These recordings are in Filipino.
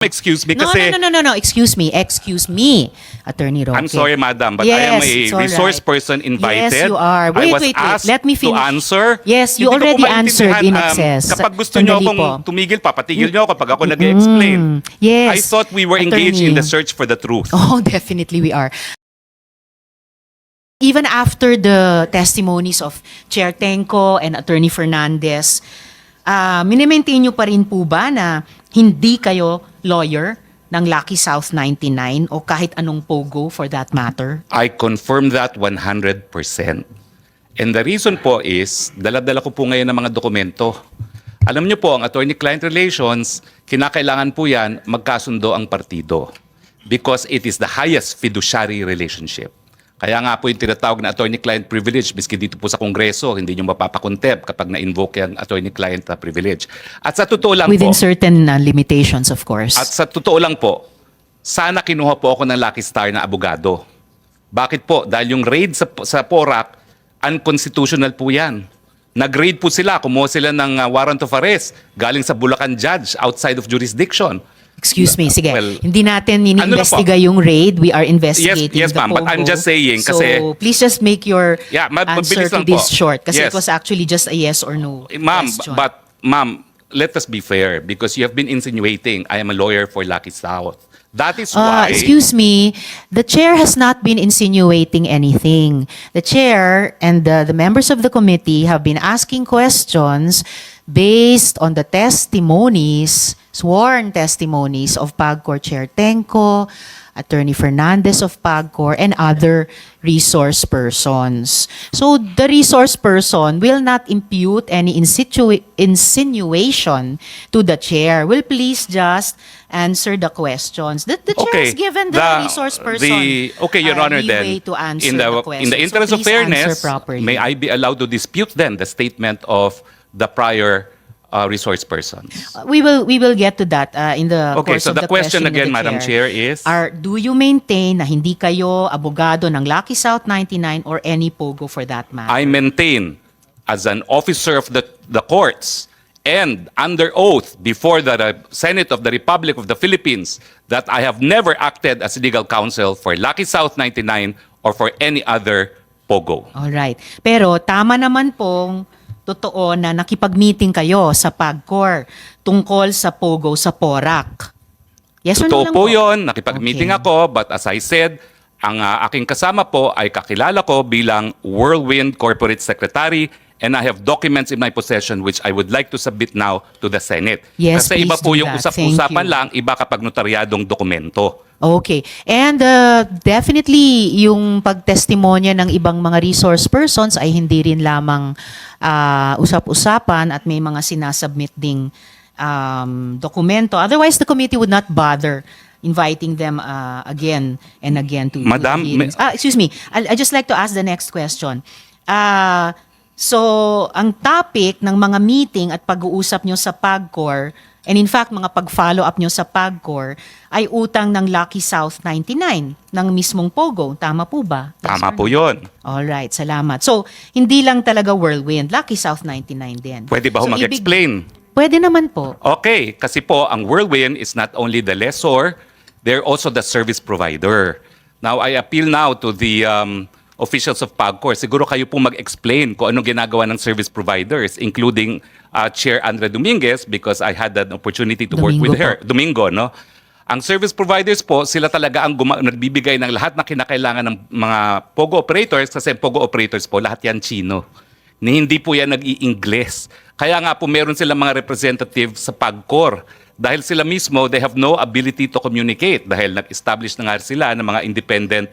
Excuse me No, kasi no. Excuse me, Attorney Roque. I'm sorry, madam, but I am Yes, it's a all resource right. person invited. Yes, you are. I was Wait. asked Let me to finish. answer. Yes, you Hindi ko already po maintindihan, answered in excess. Kapag gusto niyo Sandali akong po. tumigil, papatigil niyo ako kapag ako nag-explain. Yes. I thought we were engaged in the Attorney. search for the truth. Oh, definitely we are. Even after the testimonies of Chair Tenco and Attorney Fernandez, minimaintain nyo pa rin po ba na hindi kayo lawyer ng Lucky South 99 o kahit anong POGO for that matter? I confirm that 100%. And the reason po is, dala-dala ko po ngayon ng mga dokumento. Alam niyo po, ang attorney-client relations, kinakailangan po yan magkasundo ang partido. Because it is the highest fiduciary relationship. Kaya nga po yung tinatawag na attorney-client privilege, miski dito po sa Kongreso, hindi nyo mapapakontep kapag na-invoke yung attorney-client privilege. At sa totoo lang Within po, certain limitations, of course. at sa totoo lang po, sana kinuha po ako ng Lucky Star na abogado. Bakit po? Dahil yung raid sa PORAC, unconstitutional po yan. Nag-raid po sila, kumuha sila ng warrant of arrest galing sa Bulacan judge outside of jurisdiction. Excuse me, sige. Well, hindi natin ano na po? inimbestiga yung raid. We are investigating Yes, the ma'am, POGO. but I'm just saying So, kasi- please just make your Yeah, answer mabilis to lang this po. short. Kasi Yes. it was actually just a yes or no Ma'am, question. but ma'am, let us be fair because you have been insinuating I am a lawyer for Lucky South. That is why... Excuse me, the chair has not been insinuating anything. The chair and the members of the committee have been asking questions based on the testimonies, sworn testimonies of PAGCOR Chair Tenco, Attorney Fernandez of PAGCOR, and other resource persons. So the resource person will not impute any insinuation to the chair. Will please just answer the questions. The chair has given the resource person okay, Your Honor, leeway then, to answer in the questions. in the interest So of please answer fairness, properly. may I be allowed to dispute then the statement of the prior resource persons? We will get to that in the Okay, course so of the question questioning of again, the Madam Chair, is... do you maintain na hindi kayo abogado ng Lucky South 99 or any POGO for that matter? I maintain as an officer of the courts and under oath before the Senate of the Republic of the Philippines that I have never acted as legal counsel for Lucky South 99 or for any other POGO. Alright. Pero tama naman pong totoo na nakipag-meeting kayo sa PAGCOR tungkol sa POGO sa PORAC. Yes or no Totoo lang po yun, nakipag-meeting Okay. ako, but as I said, ang aking kasama po ay kakilala ko bilang Whirlwind Corporate Secretary and I have documents in my possession which I would like to submit now to the Senate. Yes, Kasi iba please po do yung that. usap-usapan Thank you. lang, iba kapag notaryadong dokumento. Okay. And definitely, yung pagtestimonya ng ibang mga resource persons ay hindi rin lamang usap-usapan at may mga sinasubmit ding dokumento. Otherwise, the committee would not bother inviting them again and again to Madam, hearings. Excuse me. I just like to ask the next question. So, ang topic ng mga meeting at pag-uusap nyo sa PAGCOR, and in fact, mga pag-follow up nyo sa PAGCOR, ay utang ng Lucky South 99 ng mismong POGO. Tama po ba? Yes Tama or po no? yun. Alright, salamat. So, hindi lang talaga Whirlwind, Lucky South 99 din. Pwede ba ho So, mag-explain? Pwede naman po. Okay, kasi po ang Whirlwind is not only the lessor, they're also the service provider. Now, I appeal now to the officials of PAGCOR. Siguro kayo po mag-explain kung anong ginagawa ng service providers, including Chair Andrea Dominguez because I had an opportunity to work Domingo with her. po. Domingo, no? Ang service providers po, sila talaga ang nagbibigay ng lahat na kinakailangan ng mga POGO operators kasi POGO operators po, lahat yan Chino. Hindi po yan nag-i-Ingles. Kaya nga po meron silang mga representative sa PAGCOR. Dahil sila mismo, they have no ability to communicate dahil nag-establish na nga sila ng mga independent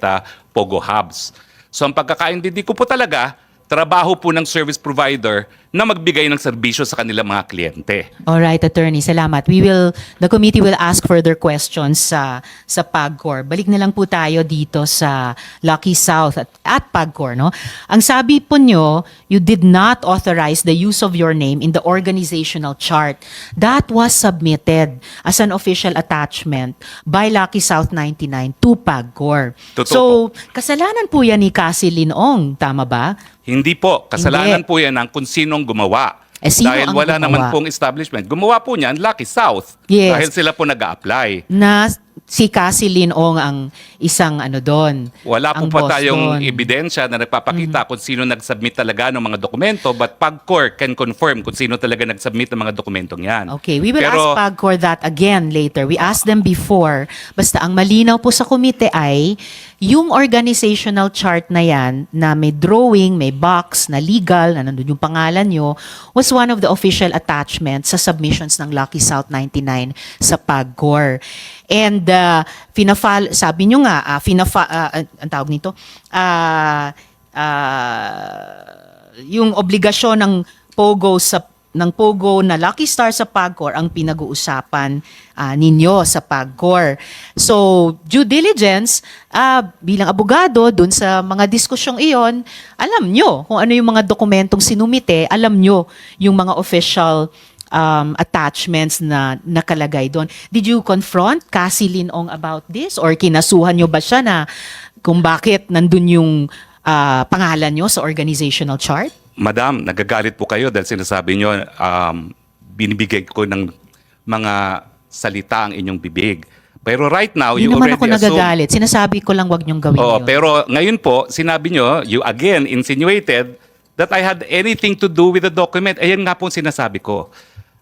POGO hubs. So ang pagkakaintindi ko po talaga, trabaho po ng service provider na magbigay ng serbisyo sa kanilang mga kliyente. Alright, attorney, salamat. The committee will ask further questions sa PAGCOR. Balik na lang po tayo dito sa Lucky South at PAGCOR, no? Ang sabi po nyo, you did not authorize the use of your name in the organizational chart. That was submitted as an official attachment by Lucky South 99 to PAGCOR. Totoo So, kasalanan po yan ni Cassie Linong, tama ba? Hindi po. Kasalanan Hindi. po yan ng kung sinong gumawa. Eh, sino Dahil ang wala naman gumawa? pong establishment. Gumawa po niyan, Lucky South. Yes. Dahil sila po nag-a-apply. Na si Cassie Lin Ong ang isang ano doon. Wala po ang pa boss tayong doon. ebidensya na nagpapakita kung sino nag-submit talaga ng mga dokumento, but PAGCOR can confirm kung sino talaga nag-submit ng mga dokumentong yan. Okay, we will Pero, ask PAGCOR that again later. We asked them before. Basta ang malinaw po sa komite ay yung organizational chart na yan na may drawing, may box na legal, na nandun yung pangalan nyo, was one of the official attachments sa submissions ng Lucky South 99 sa PAGCOR. And sabi nyo nga, ang tawag nito, yung obligasyon ng Pogo na Lucky Star sa PAGCOR ang pinag-uusapan ninyo sa PAGCOR. So, due diligence, bilang abogado, dun sa mga diskusyong iyon, alam nyo kung ano yung mga dokumentong sinumite, alam nyo yung mga official attachments na nakalagay doon. Did you confront Cassie Lin Ong about this? Or kinasuhan nyo ba siya na kung bakit nandun yung pangalan nyo sa organizational chart? Madam, nagagalit po kayo dahil sinasabi nyo, binibigay ko ng mga salita ang inyong bibig. Pero right now, Hindi you naman already ako nagagalit. Sinasabi ko lang wag nyong gawin Oo, yun. pero ngayon po, sinabi nyo, you again insinuated that I had anything to do with the document. Ayan nga po ang sinasabi ko.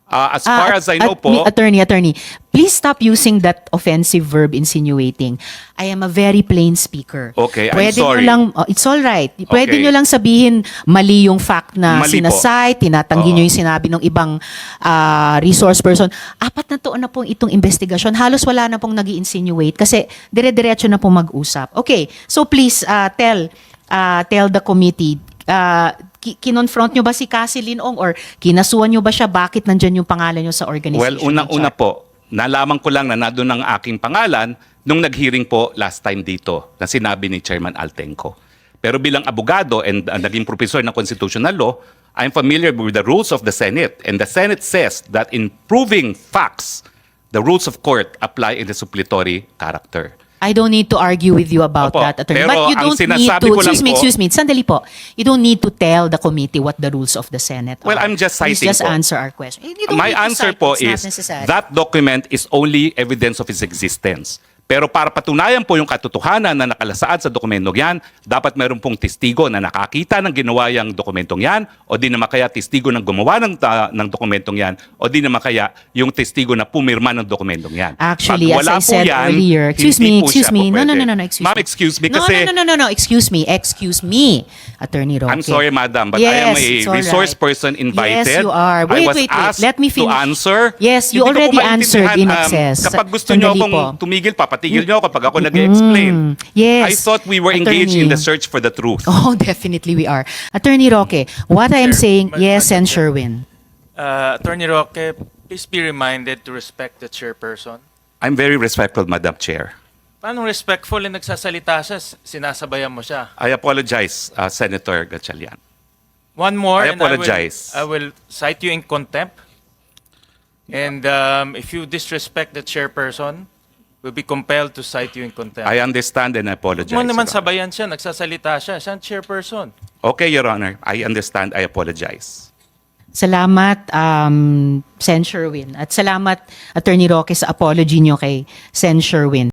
As far as I know po, Attorney, please stop using that offensive verb insinuating. I am a very plain speaker. Okay, I'm Pwede sorry. Nyo lang, it's all right. Pwede Okay. nyo lang sabihin mali yung fact na Mali po. sinasite, tinatanggi Oo. nyo yung sinabi ng ibang resource person. 4 na taon na pong itong investigasyon. Halos wala na pong nag insinuate kasi dire-diretso na pong mag-usap. Okay, so please tell the committee, kinonfront nyo ba si Cassie Lin Ong or kinasuhan nyo ba siya? Bakit nandyan yung pangalan nyo sa organization? well, unang-una po, nalaman ko lang na nandun ang aking pangalan nung nag-hearing po last time dito na sinabi ni Chairman Altenco. Pero bilang abogado and naging professor ng constitutional law, I'm familiar with the rules of the Senate. And the Senate says that in proving facts, the rules of court apply in the suppletory character. I don't need to argue with you about Opo, that, attorney. pero But you ang don't need sinasabi to, ko lang excuse me, sandali po. You don't need to tell the committee what the rules of the Senate Well, are. I'm just Please citing just po. answer our question. You don't My need to answer cite, po it's not is necessary. that document is only evidence of its existence. Pero para patunayan po yung katotohanan na nakalasaad sa dokumentong yan, dapat meron pong testigo na nakakita ng ginawa yung dokumentong yan, o di naman kaya testigo ng gumawa ng dokumentong yan, o di naman kaya yung testigo na pumirma ng dokumentong yan. Actually, Pag as wala I po said yan, earlier, excuse hindi me, po siya po no, pwede. excuse Ma'am, me. excuse me No, kasi no, excuse me, Attorney Roque. I'm sorry, madam, but I am a Yes, it's all resource right. person invited. Yes, you are. I Wait, was wait. asked Let me to finish. answer. Yes, you Hindi ko po already answered in maintindihan, excess. Kapag gusto nyo Sandali akong po. tumigil, papatigil nyo ako kapag ako nag-explain. Yes. I thought we were engaged in Attorney. the search for the truth. Oh, definitely we are. Attorney Roque, what I am Chair, saying, Madam yes, Chair. and Sherwin. Attorney Roque, please be reminded to respect the chairperson. I'm very respectful, Madam Chair. Paano respectful na nagsasalita siya, sinasabayan mo siya? I apologize, Senator Gatchalian. One more, I apologize. I will cite you in contempt. And if you disrespect the chairperson, we'll be compelled to cite you in contempt. I understand and I apologize. Huwag mo naman Your Honor. sabayan siya, nagsasalita siya, siya ang chairperson. Okay, Your Honor. I understand. I apologize. Salamat, Sen Sherwin. At salamat, Attorney Roque, sa apology nyo kay Sen Sherwin.